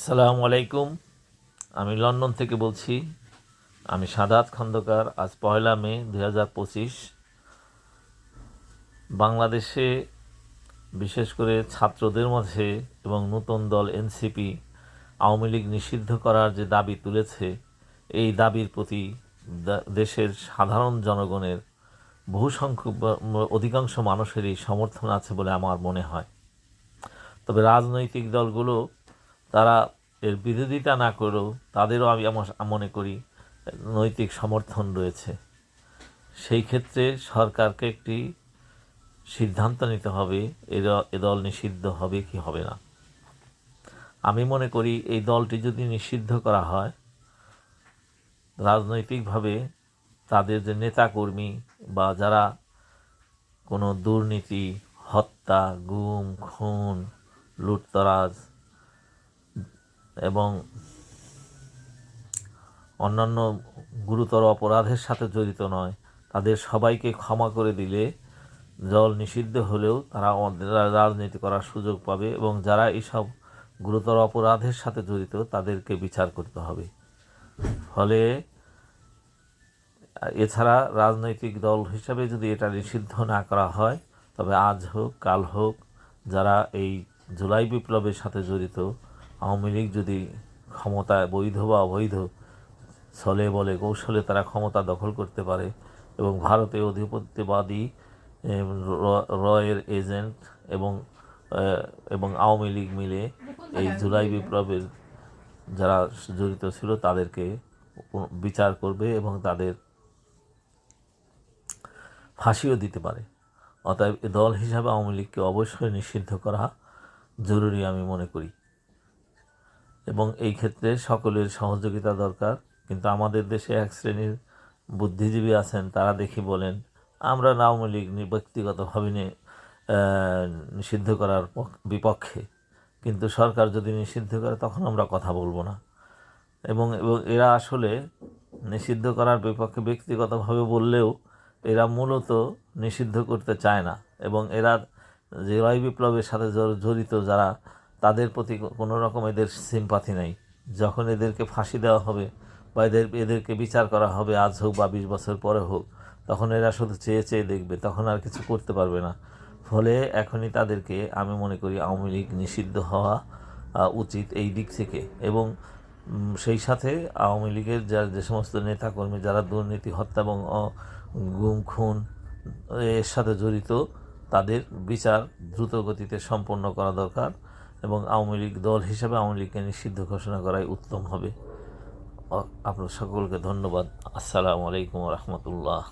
আসসালামু আলাইকুম। আমি লন্ডন থেকে বলছি। আমি সাদাত খন্দকার। আজ 1 মে 2025 বাংলাদেশে বিশেষ করে ছাত্রদের মধ্যে এবং নতুন দল এনসিপি আওয়ামী লীগ নিষিদ্ধ করার যে দাবি তুলেছে, এই দাবির প্রতি দেশের সাধারণ জনগণের বহু সংখ্যক অধিকাংশ মানুষেরই সমর্থন আছে বলে আমার মনে হয়। তবে রাজনৈতিক দলগুলো তারা এর বিরোধিতা না করেও তাদেরও আমি মনে করি নৈতিক সমর্থন রয়েছে। সেই ক্ষেত্রে সরকারকে একটি সিদ্ধান্ত নিতে হবে এ দল নিষিদ্ধ হবে কি হবে না। আমি মনে করি এই দলটি যদি নিষিদ্ধ করা হয়, রাজনৈতিকভাবে তাদের যে নেতাকর্মী বা যারা কোনো দুর্নীতি, হত্যা, গুম, খুন, লুটতরাজ এবং অন্যান্য গুরুতর অপরাধের সাথে জড়িত নয়, তাদের সবাইকে ক্ষমা করে দিলে দল নিষিদ্ধ হলেও তারা রাজনীতি করার সুযোগ পাবে এবং যারা এইসব গুরুতর অপরাধের সাথে জড়িত তাদেরকে বিচার করতে হবে। ফলে এছাড়া রাজনৈতিক দল হিসাবে যদি এটা নিষিদ্ধ না করা হয়, তবে আজ হোক কাল হোক যারা এই জুলাই বিপ্লবের সাথে জড়িত, আওয়ামী লীগ যদি ক্ষমতায় বৈধ বা অবৈধ ছলে বলে কৌশলে তারা ক্ষমতা দখল করতে পারে এবং ভারতে অধিপত্যবাদী রয়ের এজেন্ট এবং আওয়ামী লীগ মিলে এই জুলাই বিপ্লবের যারা জড়িত ছিল তাদেরকে বিচার করবে এবং তাদের ফাঁসিও দিতে পারে। অতএব দল হিসাবে আওয়ামী লীগকে অবশ্যই নিষিদ্ধ করা জরুরি আমি মনে করি এবং এই ক্ষেত্রে সকলের সহযোগিতা দরকার। কিন্তু আমাদের দেশে এক শ্রেণীর বুদ্ধিজীবী আছেন, তারা দেখি বলেন আমরা আওয়ামী লীগ ব্যক্তিগতভাবে নিষিদ্ধ করার বিপক্ষে, কিন্তু সরকার যদি নিষিদ্ধ করে তখন আমরা কথা বলবো না। এবং এরা আসলে নিষিদ্ধ করার বিপক্ষে ব্যক্তিগতভাবে বললেও এরা মূলত নিষিদ্ধ করতে চায় না এবং এরা জুলাই বিপ্লবের সাথে জড়িত যারা, তাদের প্রতি কোনো রকম এদের সিম্পাথি নেই। যখন এদেরকে ফাঁসি দেওয়া হবে বা এদেরকে বিচার করা হবে, আজ হোক বা 20 বছর পরে হোক, তখন এরা শুধু চেয়ে চেয়ে দেখবে, তখন আর কিছু করতে পারবে না। ফলে এখনই তাদেরকে আমি মনে করি আওয়ামী লীগ নিষিদ্ধ হওয়া উচিত এই দিক থেকে। এবং সেই সাথে আওয়ামী লীগের যে সমস্ত নেতাকর্মী যারা দুর্নীতি, হত্যা এবং গুম খুন এর সাথে জড়িত, তাদের বিচার দ্রুত গতিতে সম্পন্ন করা দরকার এবং আওয়ামী লীগ দল হিসাবে আওয়ামী লীগকে নিষিদ্ধ ঘোষণা করাই উত্তম হবে। আপনার সকলকে ধন্যবাদ। আসসালামু আলাইকুম রহমতুল্লাহ।